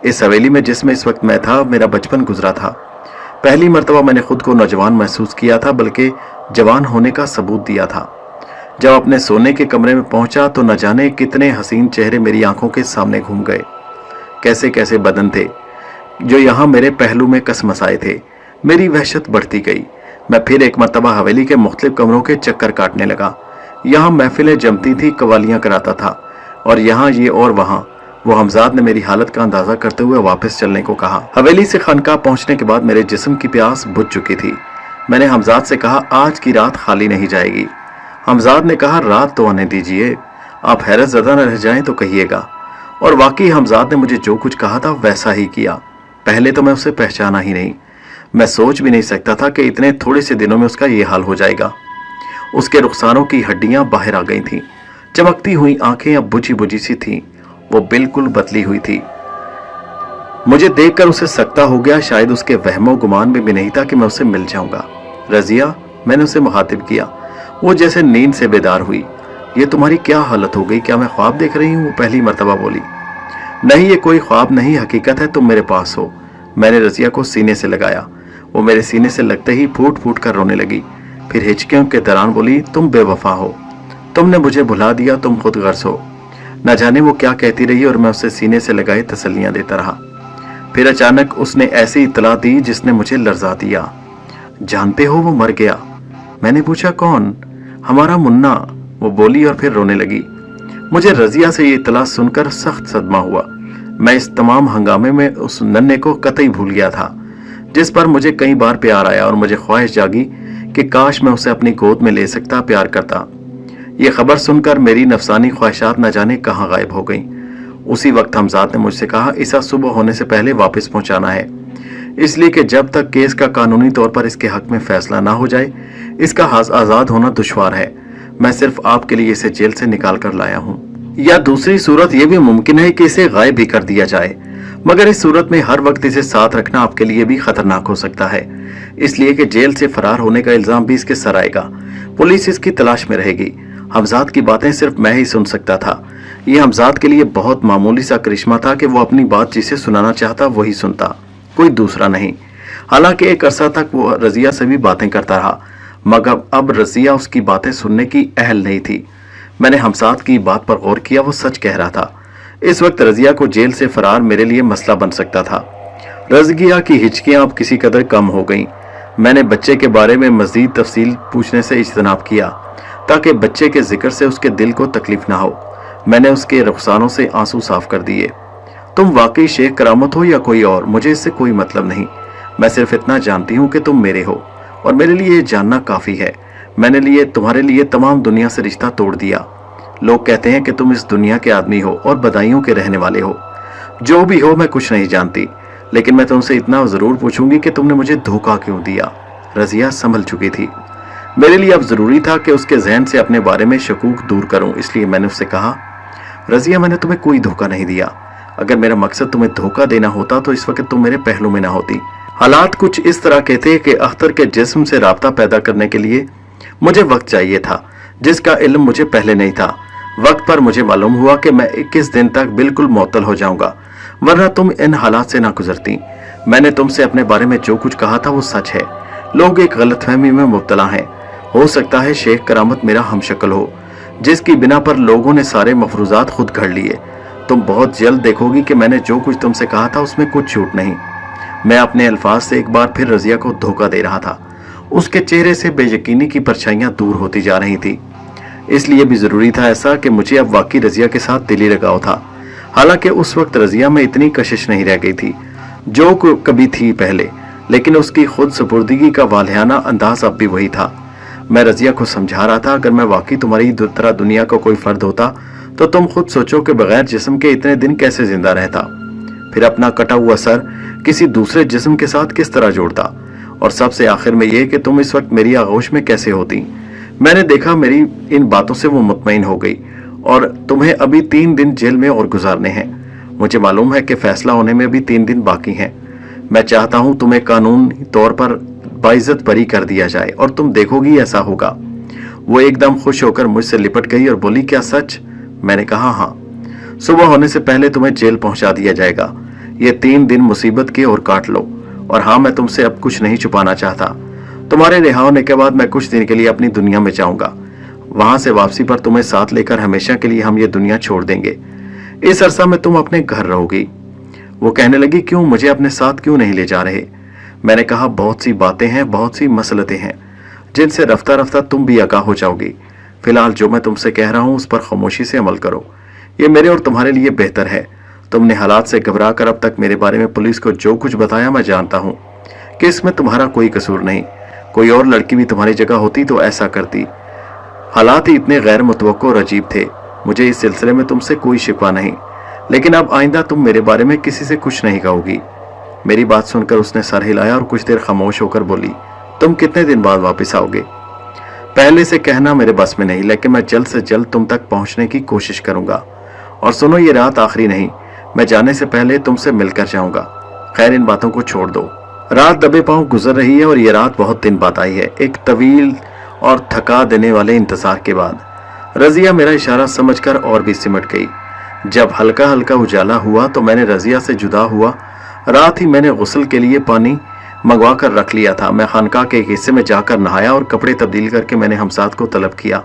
इस हवेली में जिसमें इस वक्त मैं था, मेरा बचपन गुजरा था। पहली मर्तबा मैंने खुद को नौजवान महसूस किया था, बल्कि जवान होने का सबूत दिया था। जब अपने सोने के कमरे में पहुंचा तो न जाने कितने हसीन चेहरे मेरी आंखों के सामने घूम गए। कैसे कैसे बदन थे जो यहाँ मेरे पहलू में कसमसाए थे। मेरी वहशत बढ़ती गई। मैं फिर एक मर्तबा हवेली के मुख्तलिफ कमरों के चक्कर काटने लगा। यहाँ महफिलें जमती थी, कवालियाँ कराता था, और यहाँ ये और वहाँ। वो हमजाद ने मेरी हालत का अंदाजा करते हुए वापस चलने को कहा। हवेली से खानकाह पहुंचने के बाद मेरे जिस्म की प्यास बुझ चुकी थी। मैंने हमजाद से कहा, आज की रात खाली नहीं जाएगी। हमजाद ने कहा, रात तो आने दीजिए, आप हैरत ज़दा न रह जाएं तो कहिएगा। और वाकई हमजाद ने मुझे जो कुछ कहा था वैसा ही किया। पहले तो मैं उसे पहचाना ही नहीं। मैं सोच भी नहीं सकता था कि इतने थोड़े से दिनों में उसका ये हाल हो जाएगा। उसके रुखसारों की हड्डियां बाहर आ गई थीं। चमकती हुई आंखें अब बुझी बुझी सी थीं। वो बिल्कुल बदली हुई थी। मुझे देखकर उसे सकता हो गया। शायद उसके वहमो गुमान में भी नहीं था कि मैं उसे मिल जाऊंगा। रजिया, मैंने उसे मुखातिब किया। वो जैसे नींद से बेदार हुई। ये तुम्हारी क्या हालत हो गई? क्या मैं ख्वाब देख रही हूँ? वो पहली मर्तबा बोली। नहीं, ये कोई ख्वाब नहीं, हकीकत है, तुम मेरे पास हो। मैंने रजिया को सीने से लगाया। वो मेरे सीने से लगते ही फूट फूट कर रोने लगी। फिर हिचकियों के दौरान बोली, तुम बेवफा हो, तुमने मुझे भुला दिया, तुम खुद गर्ज हो। न जाने वो क्या कहती रही और मैं उसे सीने से लगाए तसल्लियां देता रहा। फिर अचानक उसने ऐसी इत्तला दी जिसने मुझे लर्जा दिया। जानते हो वो मर गया? मैंने पूछा, कौन? हमारा मुन्ना, वो बोली और फिर रोने लगी। मुझे रजिया से ये इत्तला सुनकर सख्त सदमा हुआ। मैं इस तमाम हंगामे में उस नन्हे को कतई भूल गया था जिस पर मुझे कई बार प्यार आया, और मुझे ख्वाहिश जागी कि काश मैं उसे अपनी गोद में ले सकता, प्यार करता। ये खबर सुनकर मेरी नफसानी ख्वाहिशात न जाने कहाँ गायब हो गईं। उसी वक्त हमजाद ने मुझसे कहा, इसे सुबह होने से पहले वापस पहुंचाना है, इसलिए कि जब तक केस का कानूनी तौर पर इसके हक में फैसला ना हो जाए इसका आज़ाद होना दुश्वार है। मैं सिर्फ आपके लिए इसे जेल से निकाल कर लाया हूँ। या दूसरी सूरत यह भी मुमकिन है कि इसे गायब भी कर दिया जाए। मगर इस सूरत में हर वक्त इसे साथ रखना आपके लिए भी खतरनाक हो सकता है, इसलिए कि जेल से फरार होने का इल्जाम भी इसके सर आएगा। पुलिस इसकी तलाश में रहेगी। हमजाद की बातें सिर्फ मैं ही सुन सकता था। ये हमजाद के लिए बहुत मामूली सा करिश्मा था कि वो अपनी बात जिसे सुनाना चाहता वही सुनता, कोई दूसरा नहीं। हालांकि एक अरसा तक वो रजिया से भी बातें करता रहा, मगर अब रजिया उसकी बातें सुनने की अहल नहीं थी। मैंने हमजाद की बात पर गौर किया, वो सच कह रहा था। इस वक्त रजिया को जेल से फरार मेरे लिए मसला बन सकता था। रजिया की हिचकियां अब किसी कदर कम हो गईं। मैंने बच्चे के बारे में मजीद तफसील पूछने से इज्तनाब किया ताकि बच्चे के जिक्र से उसके दिल को तकलीफ ना हो। मैंने उसके रुखसानों से आंसू साफ कर दिए। तुम वाकई शेख करामत हो या कोई और, मुझे इससे कोई मतलब नहीं। मैं सिर्फ इतना जानती हूँ कि तुम मेरे हो और मेरे लिए ये जानना काफी है। मैंने तुम्हारे लिए तमाम दुनिया से रिश्ता तोड़ दिया। लोग कहते हैं कि तुम इस दुनिया के आदमी हो और बदायूं के रहने वाले हो। जो भी हो, मैं कुछ नहीं जानती, लेकिन मैं तुमसे इतना जरूर पूछूंगी कि तुमने मुझे धोखा क्यों दिया। रजिया संभल चुकी थी। मेरे लिए अब जरूरी था कि उसके जहन से अपने बारे में शकूक दूर करूं, इसलिए मैंने उससे कहा, रजिया, मैंने तुम्हें कोई धोखा नहीं दिया। अगर मेरा मकसद तुम्हें धोखा देना होता तो इस वक्त तुम मेरे पहलू में ना होती। हालात कुछ इस तरह के थे कि अख्तर के जिस्म से राब्ता पैदा करने के लिए मुझे वक्त चाहिए था, जिसका इल्म मुझे पहले नहीं था। वक्त पर मुझे मालूम हुआ कि मैं 21 दिन तक बिल्कुल मुअत्तल हो जाऊंगा, वरना तुम इन हालात से ना गुजरती। मैंने तुमसे अपने बारे में जो कुछ कहा था वो सच है। लोग एक गलतफहमी में मुब्तला हैं। हो सकता है शेख करामत मेरा हमशक्ल हो, जिसकी बिना पर लोगों ने सारे मफरूजात खुद घड़ लिए। तुम बहुत जल्द देखोगी कि मैंने जो कुछ तुमसे कहा था उसमें कुछ झूठ नहीं। मैं अपने अल्फाज से एक बार फिर रजिया को धोखा दे रहा था। उसके चेहरे से बेयकीनी की परछाइयां दूर होती जा रही थी। इसलिए भी जरूरी था ऐसा कि मुझे अब वाकई रजिया के साथ दिली लगाव था। हालांकि उस वक्त रजिया में इतनी कशिश नहीं रह गई थी जो कभी थी पहले, लेकिन उसकी खुद सुपुर्दगी का वालियाना अंदाज अब भी वही था। मैं रजिया को समझा रहा था, अगर मैं वाकई तुम्हारी तरह दुनिया का कोई फर्द होता तो तुम खुद सोचो कि बगैर जिस्म के इतने दिन कैसे जिंदा रहता, फिर अपना कटा हुआ सर किसी दूसरे जिस्म के साथ किस तरह जोड़ता, और सबसे आखिर में यह कि तुम इस वक्त मेरी आगोश में कैसे होती। मैंने देखा मेरी इन बातों से वो मुतमईन हो गई, और तुम्हें अभी 3 दिन जेल में और गुजारने हैं। मुझे मालूम है कि फैसला होने में अभी 3 दिन बाकी हैं। मैं चाहता हूं तुम्हें कानूनी तौर पर बाइज्जत बरी कर दिया जाए, और तुम देखोगी ऐसा होगा। वो एकदम खुश होकर मुझसे लिपट गई और बोली, क्या सच? मैंने कहा, हाँ। सुबह होने से पहले तुम्हें जेल पहुंचा दिया जाएगा। ये 3 दिन मुसीबत के और काट लो। और हाँ, मैं तुमसे अब कुछ नहीं छुपाना चाहता। तुम्हारे रिहा होने के बाद मैं कुछ दिन के लिए अपनी दुनिया में जाऊंगा। वहां से वापसी पर तुम्हें साथ लेकर हमेशा के लिए हम ये दुनिया छोड़ देंगे। इस अरसा में तुम अपने घर रहोगी। वो कहने लगी, क्यों, मुझे अपने साथ क्यों नहीं ले जा रहे? मैंने कहा, बहुत सी बातें हैं, बहुत सी मसलतें हैं जिनसे रफ्ता रफ्ता तुम भी आगाह हो जाओगी। फिलहाल जो मैं तुमसे कह रहा हूं उस पर खामोशी से अमल करो। ये मेरे और तुम्हारे लिए बेहतर है। तुमने हालात से घबरा कर अब तक मेरे बारे में पुलिस को जो कुछ बताया, मैं जानता हूं कि इसमें तुम्हारा कोई कसूर नहीं। कोई और लड़की भी तुम्हारी जगह होती तो ऐसा करती। हालात ही इतने गैर मुतवक्को और अजीब थे। मुझे इस सिलसिले में तुमसे कोई शिकवा नहीं, लेकिन अब आइंदा तुम मेरे बारे में किसी से कुछ नहीं कहोगी। मेरी बात सुनकर उसने सर हिलाया और कुछ देर खामोश होकर बोली, तुम कितने दिन बाद वापस आओगे? पहले से कहना मेरे बस में नहीं, लेकिन मैं जल्द से जल्द तुम तक पहुंचने की कोशिश करूंगा। और सुनो, ये रात आखिरी नहीं, मैं जाने से पहले तुमसे मिलकर जाऊंगा। खैर, इन बातों को छोड़ दो। रात दबे पांव गुजर रही है और ये रात बहुत दिन बाद आई है, एक तवील और थका देने वाले इंतजार के बाद। रजिया मेरा इशारा समझकर और भी सिमट गई। जब हल्का हल्का उजाला हुआ तो मैंने रजिया से जुदा हुआ। रात ही मैंने गुस्ल के लिए पानी मंगवा कर रख लिया था। मैं खानका के एक हिस्से में जाकर नहाया और कपड़े तब्दील करके मैंने हमसाद को तलब किया।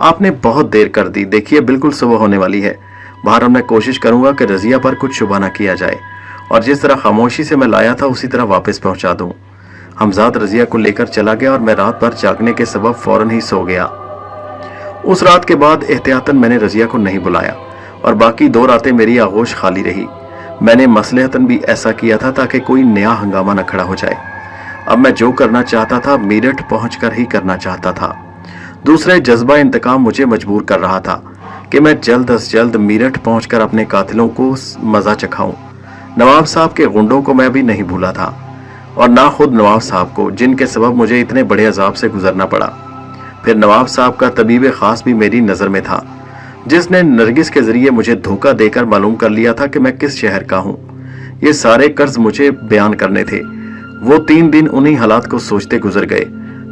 आपने बहुत देर कर दी, देखिए बिल्कुल सुबह होने वाली है। बाहर मैं कोशिश करूंगा कि रजिया पर कुछ शुबा न किया जाए, और जिस तरह खामोशी से मैं लाया था उसी तरह वापस पहुंचा दूं। हमजाद रजिया को लेकर चला गया और मैं रात भर जागने के सबब फौरन ही सो गया। उस रात के बाद एहतियातन मैंने रजिया को नहीं बुलाया और बाकी 2 रातें मेरी आगोश खाली रही। मैंने मसलहतन भी ऐसा किया था ताकि कोई नया हंगामा न खड़ा हो जाए। अब मैं जो करना चाहता था मेरठ पहुंचकर ही करना चाहता था। दूसरे जज्बा इंतकाम मुझे मजबूर कर रहा था कि मैं जल्द अज जल्द मेरठ पहुंचकर अपने कातिलों को मजा चखाऊं। नवाब साहब के गुंडों को मैं भी नहीं भूला था, और ना खुद नवाब साहब को, जिनके सबब मुझे इतने बड़े अजाब से गुजरना पड़ा। फिर नवाब साहब का तबीब खास भी मेरी नज़र में था, जिसने नरगिस के जरिए मुझे धोखा देकर मालूम कर लिया था कि मैं किस शहर का हूँ। ये सारे कर्ज मुझे बयान करने थे। वो 3 दिन उन्हीं हालात को सोचते गुजर गए।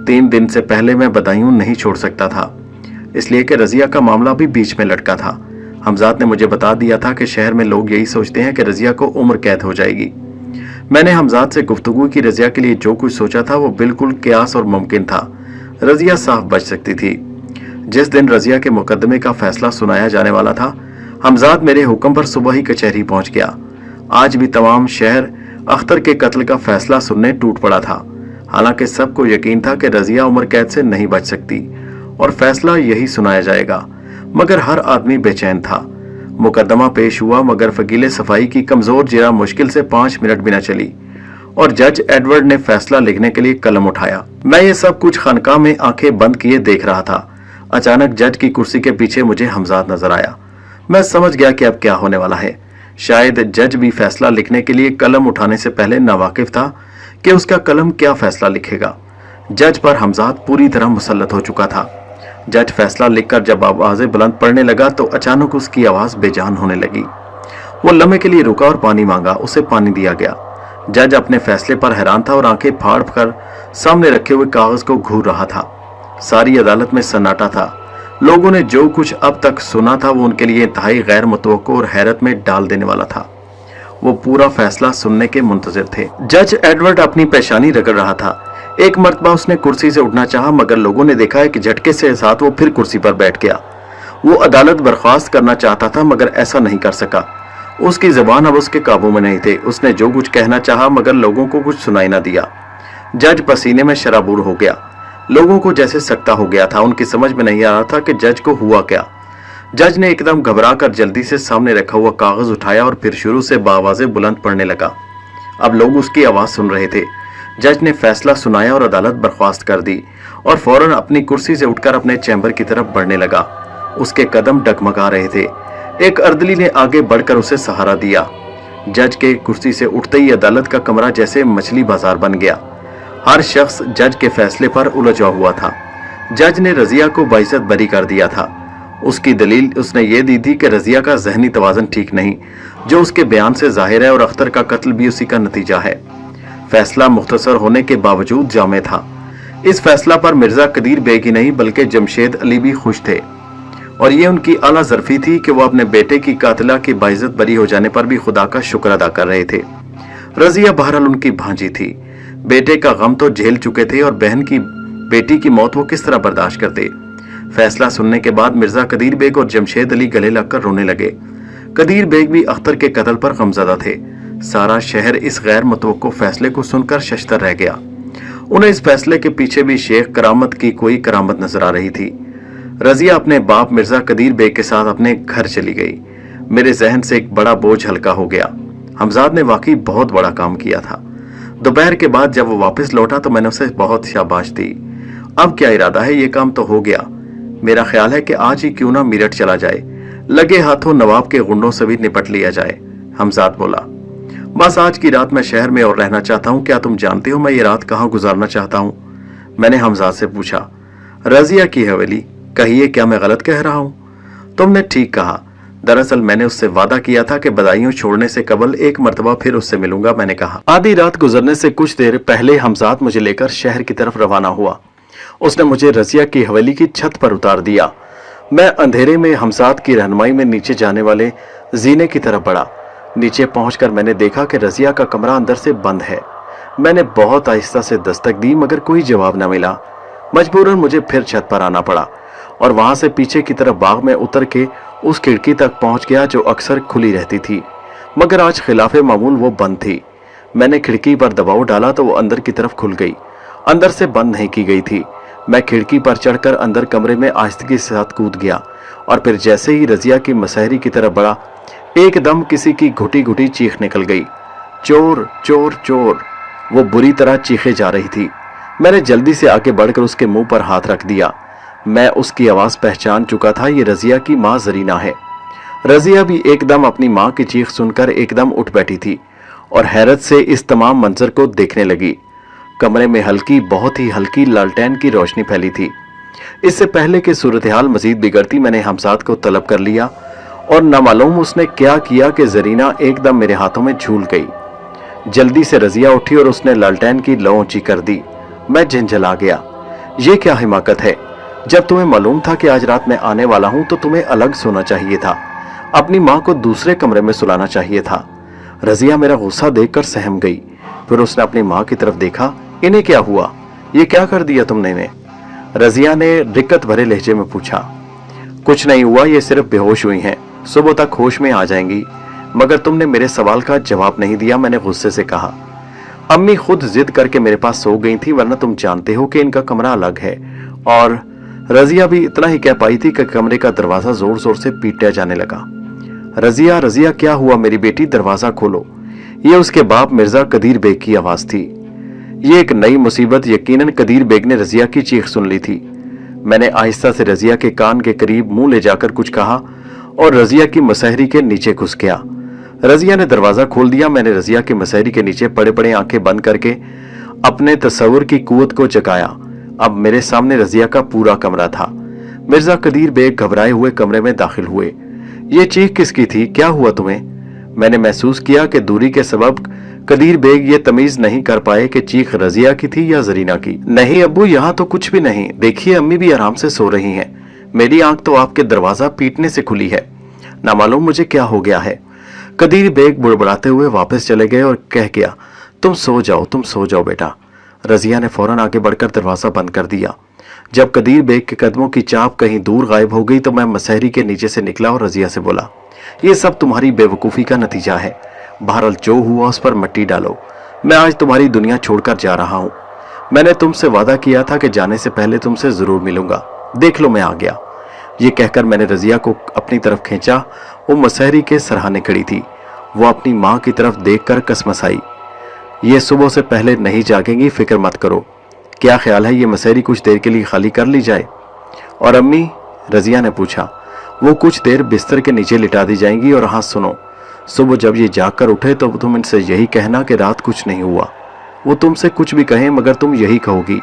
3 दिन से पहले मैं बदायूं नहीं छोड़ सकता था, इसलिए कि रजिया का मामला भी बीच में लटका था। हमजाद ने मुझे बता दिया था कि शहर में लोग यही सोचते हैं कि रजिया को उम्र कैद हो जाएगी। मैंने हमजाद से गुफ्तगू की रजिया के लिए जो कुछ सोचा था वो बिल्कुल कियास और मुमकिन था। रजिया साफ बच सकती थी। जिस दिन रजिया के मुकदमे का फैसला सुनाया जाने वाला था, हमजाद मेरे हुक्म पर सुबह ही कचहरी पहुंच गया। आज भी तमाम शहर अख्तर के कत्ल का फैसला सुनने टूट पड़ा था। हालांकि सबको यकीन था कि रजिया उम्र कैद से नहीं बच सकती और फैसला यही सुनाया जाएगा, मगर हर आदमी बेचैन था। मुकदमा पेश हुआ, मगर वकील सफाई की कमजोर जिरा मुश्किल से 5 मिनट भी न चली और जज एडवर्ड ने फैसला लिखने के लिए कलम उठाया। मैं ये सब कुछ खानकाह में आंखें बंद किए देख रहा था। अचानक जज की कुर्सी के पीछे मुझे हमजाद नजर आया। मैं समझ गया कि अब क्या होने वाला है। शायद जज भी फैसला लिखने के लिए कलम उठाने से पहले नावाकिफ था कि उसका कलम क्या फैसला लिखेगा। जज पर हमजाद पूरी तरह मुसल्लत हो चुका था। जज फैसला लिखकर जब आवाजें बुलंद पड़ने लगा तो अचानक उसकी आवाज बेजान होने लगी। वो लम्हे के लिए रुका और पानी मांगा। उसे पानी दिया गया। जज अपने फैसले पर हैरान था और आंखें फाड़ कर सामने रखे हुए कागज को घूर रहा था। सारी अदालत में सन्नाटा था। लोगों ने जो कुछ अब तक सुना था वो उनके लिए इंतहाई गैर मुतवक्को और हैरत में डाल देने वाला था। वो पूरा फैसला सुनने के मुंतजिर थे। जज एडवर्ड अपनी पेशानी रगड़ रहा था। एक मर्तबा उसने कुर्सी से उठना चाहा, मगर लोगों ने देखा है कि झटके से साथ वो फिर कुर्सी पर बैठ गया। वो अदालत बर्खास्त करना चाहता था, मगर ऐसा नहीं कर सका। उसकी जुबान अब उसके काबू में नहीं थे। उसने जो कुछ कहना चाहा, मगर लोगों को कुछ सुनाई ना दिया। जज पसीने में शराबूर हो गया। लोगों को जैसे सकता हो गया था। उनकी समझ में नहीं आ रहा था कि जज को हुआ क्या। जज ने एकदम घबरा कर जल्दी से सामने रखा हुआ कागज उठाया और फिर शुरू से बावाज़ें बुलंद पड़ने लगा। अब लोग उसकी आवाज सुन रहे थे। जज ने फैसला सुनाया और अदालत बर्खास्त कर दी और फौरन अपनी कुर्सी से उठकर अपने चैम्बर की तरफ बढ़ने लगा। उसके कदम डगमगा रहे थे। एक अर्दली ने आगे बढ़कर उसे सहारा दिया। जज के कुर्सी से उठते ही अदालत का कमरा जैसे मछली बाजार बन गया। हर शख्स जज के फैसले पर उलझा हुआ था। जज ने रजिया को बाइज्जत बरी कर दिया था। उसकी दलील उसने ये दी थी कि रजिया का जहनी तवाज़ुन ठीक नहीं, जो उसके बयान से जाहिर है, और अख्तर का कत्ल भी उसी का नतीजा है। फैसला मुख्तसर होने के बावजूद जामे था। इस फैसला पर मिर्जा कदीर बेग ही नहीं बल्कि जमशेद अली भी खुश थे, और ये उनकी आला ज़रफ़ी थी कि वो अपने बेटे की कातिला की बाइज्जत बरी हो जाने पर भी खुदा का शुक्र अदा कर रहे थे। रजिया बहरहाल उनकी भांजी थी। बेटे का गम तो झेल चुके थे और बहन की बेटी की मौत वो किस तरह बर्दाश्त करते। फैसला सुनने के बाद मिर्जा कदीर बेग और जमशेद अली गले लगकर रोने लगे। कदीर बेग भी अख्तर के कत्ल पर गमज़दा थे। सारा शहर इस गैर मुतवक्को फैसले को सुनकर शशतर रह गया। उन्हें इस फैसले के पीछे भी शेख करामत की कोई करामत नजर आ रही थी। रजिया अपने बाप मिर्जा कदीर बेग के साथ अपने घर चली गई। मेरे जहन से एक बड़ा बोझ हल्का हो गया। हमजाद ने वाकई बहुत बड़ा काम किया था। दोपहर के बाद जब वो वापस लौटा तो मैंने उसे बहुत शाबाश दी। अब क्या इरादा है, ये काम तो हो गया। मेरा ख्याल है कि आज ही क्यों ना मीरठ चला जाए, लगे हाथों नवाब के गुंडों से भी निपट लिया जाए। हमजाद बोला, बस आज की रात मैं शहर में और रहना चाहता हूँ। क्या तुम जानते हो मैं ये रात कहाँ गुजारना चाहता हूँ? मैंने हमजाद से पूछा। रजिया की हवेली। कहिए, क्या मैं गलत कह रहा हूँ? तुमने ठीक कहा। दरअसल मैंने उससे वादा किया था कि बदायूं छोड़ने से कबल एक मर्तबा फिर उससे मिलूंगा। मैंने कहा। आधी रात गुजरने से कुछ देर पहले हमजाद मुझे लेकर शहर की तरफ रवाना हुआ। उसने मुझे रजिया की हवेली की छत पर उतार दिया। मैं अंधेरे में हमजाद की रहनुमाई में नीचे जाने वाले जीने की तरफ बढ़ा। नीचे पहुंचकर मैंने देखा कि रजिया का कमरा अंदर से बंद है। मैंने बहुत आहिस्ता से दस्तक दी, मगर कोई जवाब न मिला। मजबूरन मुझे फिर छत पर आना पड़ा और वहां से पीछे की तरफ बाग में उतर के उस खिड़की तक पहुंच गया जो अक्सर खुली रहती थी, मगर आज खिलाफे मामूल वो बंद थी। मैंने खिड़की पर दबाव डाला तो वो अंदर की तरफ खुल गई। अंदर से बंद नहीं की गई थी। मैं खिड़की पर चढ़कर अंदर कमरे में आहिस्तगी के साथ कूद गया और फिर जैसे ही रजिया की मसहरी की तरफ बढ़ा, एकदम किसी की घुटी घुटी चीख निकल गई। चोर चोर चोर! वो बुरी तरह चीखे जा रही थी। मैंने जल्दी से आगे बढ़कर उसके मुंह पर हाथ रख दिया। मैं उसकी आवाज पहचान चुका था। ये रजिया की माँ जरीना है। रजिया भी एकदम अपनी माँ की चीख सुनकर एकदम उठ बैठी थी और हैरत से इस तमाम मंजर को देखने लगी। कमरे में हल्की, बहुत ही हल्की लालटेन की रोशनी फैली थी। इससे पहले कि सूरत हाल मजीद बिगड़ती, मैंने हमजाद को तलब कर लिया और नामालूम उसने क्या किया कि जरीना एकदम मेरे हाथों में झूल गई। जल्दी से रजिया उठी और उसने लालटेन की लौ ऊंची कर दी। मैं झंझला गया। ये क्या हिमाकत है? जब तुम्हें मालूम था कि आज रात मैं आने वाला हूं तो तुम्हें अलग सोना चाहिए था, अपनी माँ को दूसरे कमरे में सुलाना चाहिए था। रजिया मेरा गुस्सा देखकर सहम गई। फिर उसने अपनी माँ की तरफ देखा। इन्हें क्या हुआ? ये क्या कर दिया तुमने इन्हें? रजिया ने दिक्कत भरे लहजे में पूछा। कुछ नहीं हुआ, ये सिर्फ बेहोश हुई हैं, सुबह तक होश में आ जाएंगी। मगर तुमने मेरे सवाल का जवाब नहीं दिया, मैंने गुस्से से कहा। अम्मी खुद जिद करके मेरे पास सो गई थी, वरना तुम जानते हो कि इनका कमरा अलग है। और रजिया भी इतना ही कह पाई थी कि कमरे का दरवाजा जोर जोर से पीटा जाने लगा। रजिया, रजिया क्या हुआ मेरी बेटी, दरवाजा खोलो। ये उसके बाप मिर्जा कदीर बेग की आवाज थी। ये एक नई मुसीबत यकीनन कदीर बेग ने रजिया की चीख सुन ली थी। मैंने आहिस्ता से रजिया के कान के करीब मुंह ले जाकर कुछ कहा और रजिया की मसहरी के नीचे घुस गया। रजिया ने दरवाजा खोल दिया। मैंने रजिया की मसहरी के नीचे पड़े पड़े आंखें बंद करके अपने तस्वुर की कुव्वत को जगाया। अब मेरे सामने रजिया का पूरा कमरा था। मिर्जा कदीर बेग घबराए हुए कमरे में दाखिल हुए। ये चीख किसकी थी? क्या हुआ तुम्हें? मैंने महसूस किया कि दूरी के सबब कदीर बेग ये तमीज नहीं कर पाए कि चीख रजिया की थी या जरीना की। नहीं अब्बू, यहाँ तो कुछ भी नहीं। देखिए अम्मी भी आराम से सो रही हैं। मेरी आंख तो आपके दरवाजा पीटने से खुली है। ना मालूम मुझे क्या हो गया है। कदीर बेग बुड़बुड़ाते हुए वापस चले गए और कह गया, तुम सो जाओ बेटा। रजिया ने फौरन आगे बढ़कर दरवाजा बंद कर दिया। जब कदीर बेग के कदमों की चाप कहीं दूर गायब हो गई तो मैं मसहरी के नीचे से निकला और रजिया से बोला, ये सब तुम्हारी बेवकूफ़ी का नतीजा है। बहरहाल जो हुआ उस पर मिट्टी डालो। मैं आज तुम्हारी दुनिया छोड़कर जा रहा हूँ। मैंने तुमसे वादा किया था कि जाने से पहले तुमसे जरूर मिलूंगा। देख लो मैं आ गया। ये कहकर मैंने रजिया को अपनी तरफ खींचा। वो मसहरी के सरहाने खड़ी थी। वो अपनी माँ की तरफ देखकर कसमसाई। ये सुबह से पहले नहीं जागेंगी, फिक्र मत करो। क्या ख्याल है ये मसहरी कुछ देर के लिए खाली कर ली जाए? और अम्मी? रजिया ने पूछा। वो कुछ देर बिस्तर के नीचे लिटा दी जाएंगी। और हाँ सुनो, सुबह जब ये जाग कर उठे तो तुम इनसे यही कहना कि रात कुछ नहीं हुआ। वो तुमसे कुछ भी कहें मगर तुम यही कहोगी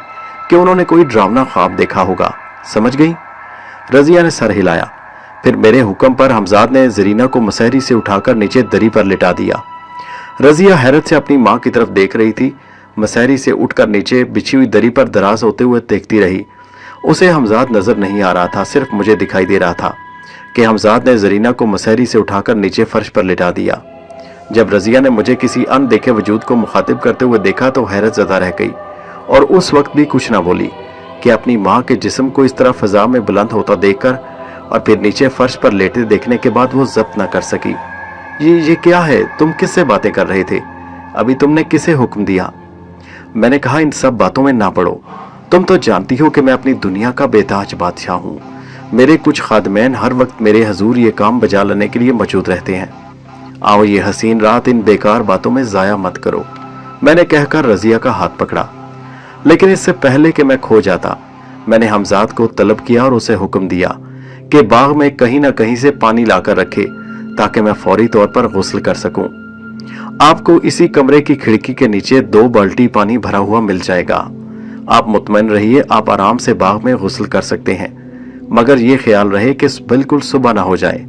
कि उन्होंने कोई डरावना ख्वाब देखा होगा। समझ गई? रजिया ने सर हिलाया। फिर मेरे हुक्म पर हमजाद ने जरीना को मसहरी से उठाकर नीचे दरी पर लिटा दिया। रजिया हैरत से अपनी माँ की तरफ देख रही थी। मसहरी से उठकर नीचे बिछी हुई दरी पर दराज होते हुए देखती रही। उसे हमजाद नजर नहीं आ रहा था, सिर्फ मुझे दिखाई दे रहा था कि हमजाद ने जरीना को मसहरी से उठाकर नीचे फर्श पर लिटा दिया। जब रजिया ने मुझे किसी अनदेखे वजूद को मुखातिब करते हुए देखा तो हैरत ज़दा रह गई और उस वक्त भी कुछ ना बोली कि अपनी माँ के जिस्म को इस तरह फजा में बुलंद होता देखकर और फिर नीचे फर्श पर लेटे देखने के बाद वो जब्त न कर सकी। ये क्या है? तुम किससे बातें कर रहे थे? अभी तुमने किसे हुक्म दिया? मैंने कहा इन सब बातों में ना पड़ो। तुम तो जानती हो कि मैं अपनी दुनिया का बेताज बादशाह हूँ। मेरे कुछ खादमैन हर वक्त मेरे हजूर ये काम बजा लाने के लिए मौजूद रहते हैं। आओ ये हसीन रात इन बेकार बातों में ज़ाया मत करो। मैंने कहकर रजिया का हाथ पकड़ा। लेकिन इससे पहले कि मैं खो जाता, मैंने हमजाद को तलब किया और उसे हुक्म दिया कि बाग में कहीं ना कहीं से पानी लाकर रखे ताकि मैं फौरी तौर पर गुस्ल कर सकूं। आपको इसी कमरे की खिड़की के नीचे 2 बाल्टी पानी भरा हुआ मिल जाएगा। आप मुतमईन रहिए, आप आराम से बाग में गुस्ल कर सकते हैं, मगर यह ख्याल रहे कि बिल्कुल सुबह ना हो जाए।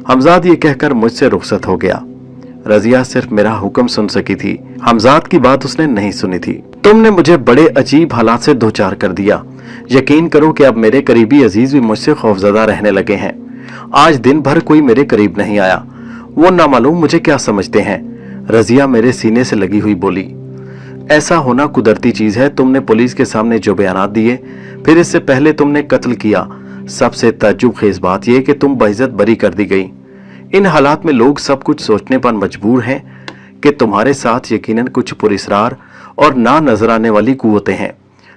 हमजाद ये कहकर मुझसे रुखसत हो गया। रजिया सिर्फ मेरा हुक्म सुन सकी थी, हमजाद की बात उसने नहीं सुनी थी। तुमने मुझे बड़े अजीब हालात से दो चार कर दिया। यकीन करो कि अब मेरे करीबी अजीज भी मुझसे खौफजदा रहने लगे हैं। आज दिन भर कोई मेरे करीब नहीं आया। वो नामालूम मुझे क्या समझते हैं। रजिया मेरे सीने से लगी हुई बोली, ऐसा होना कुदरती चीज है। तुमने पुलिस के सामने जो बयानात दिए, फिर इससे पहले तुमने कत्ल किया। सबसे ताज्जुब खेज बात यह कि तुम बेइज्जत बरी कर दी गई। इन हालात में लोग सब कुछ सोचने पर मजबूर हैं कि तुम्हारे साथ यकीनन कुछ पुरस्रार और ना नजर आने वाली कुव्वतें हैं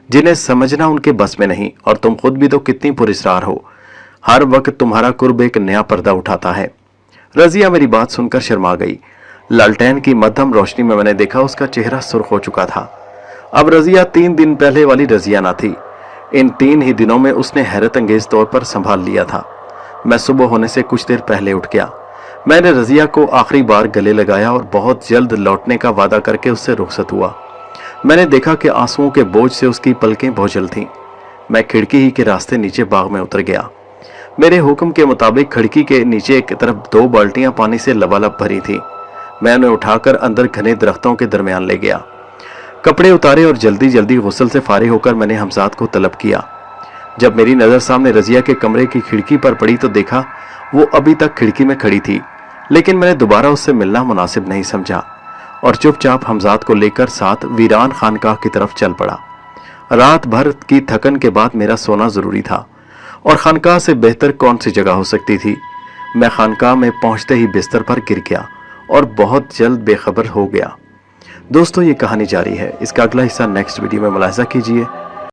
जिन्हें समझना उनके बस में नहीं। और तुम खुद भी तो कितनी पुरस्रार हो। हर वक्त तुम्हारा कुर्ब एक नया पर्दा उठाता है। रजिया मेरी बात सुनकर शर्मा गई। लालटेन की मध्यम रोशनी में मैंने देखा उसका चेहरा सुर्ख हो चुका था। अब रजिया 3 दिन पहले वाली रजिया ना थी। इन 3 ही दिनों में उसने हैरत अंगेज तौर पर संभाल लिया था। मैं सुबह होने से कुछ देर पहले उठ गया। मैंने रजिया को आखिरी बार गले लगाया और बहुत जल्द लौटने का वादा करके उससे रुखसत हुआ। मैंने देखा कि आंसुओं के बोझ से उसकी पलकें बोझल थीं। मैं खिड़की ही के रास्ते नीचे बाग में उतर गया। मेरे हुक्म के मुताबिक खिड़की के नीचे की तरफ 2 बाल्टियां पानी से लबालब भरी थी। मैं उन्हें उठाकर अंदर घने दरख्तों के दरमियान ले गया, कपड़े उतारे और जल्दी जल्दी गुस्ल से फारिग होकर मैंने हमजाद को तलब किया। जब मेरी नज़र सामने रजिया के कमरे की खिड़की पर पड़ी तो देखा वो अभी तक खिड़की में खड़ी थी, लेकिन मैंने दोबारा उससे मिलना मुनासिब नहीं समझा और चुपचाप हमजाद को लेकर साथ वीरान खानकाह की तरफ चल पड़ा। रात भर की थकन के बाद मेरा सोना ज़रूरी था और खानकाह से बेहतर कौन सी जगह हो सकती थी। मैं खानकाह में पहुंचते ही बिस्तर पर गिर गया और बहुत जल्द बेखबर हो गया। दोस्तों, ये कहानी जारी है। इसका अगला हिस्सा नेक्स्ट वीडियो में मुलाहिजा कीजिए।